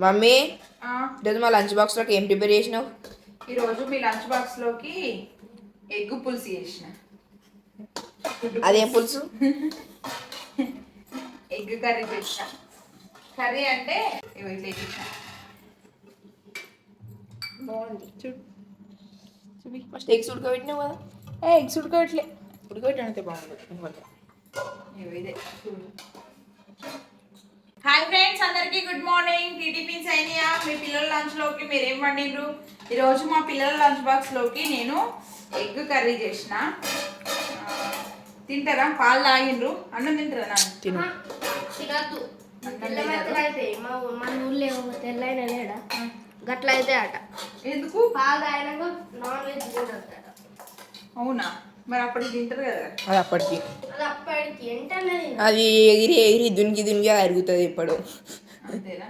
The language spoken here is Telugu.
మమ్మీ ఈరోజు మా లంచ్ బాక్స్లోకి ఏం ప్రిపేర్ చేసినావు? ఈరోజు మీ లంచ్ బాక్స్లోకి ఎగ్ పులుసు చేసిన. అదేం పులుసు? ఎగ్ కర్రీ చేసిన. కర్రీ అంటే ఇట్లా చేసిన. బాగుంది. చూడు ఫస్ట్ ఎగ్స్ ఉడకబెట్టినావు కదా? ఎగ్స్ ఉడకబెట్టలే, ఉడకబెట్టినంతే బాగుంది. ఇదే హాయ్ ఫ్రెండ్స్, అందరికీ గుడ్ మార్నింగ్. టీటీపీ సైనియా. మీ పిల్లల లంచ్లోకి మీరేం వండిండ్రు? ఈరోజు మా పిల్లల లంచ్ బాక్స్లోకి నేను ఎగ్ కర్రీ చేసిన. తింటారా? పాలు తాగిండ్రు. అన్నం తింటారా? నాకు తినద్దు. మన ఊళ్ళో తెల్లైన లేడా గట్ల అయితే అట. ఎందుకు? పాలు తాగినాక నాన్ వెజ్ తినద్దు. అవునా? మరి అప్పటికి తింటారు కదా. అది అప్పటికి అది అప్పటికి ఏంటన్నది. అది ఎగిరి ఎగిరి దునికి దునిగా అరుగుతుంది ఇప్పుడు. అంతేనా?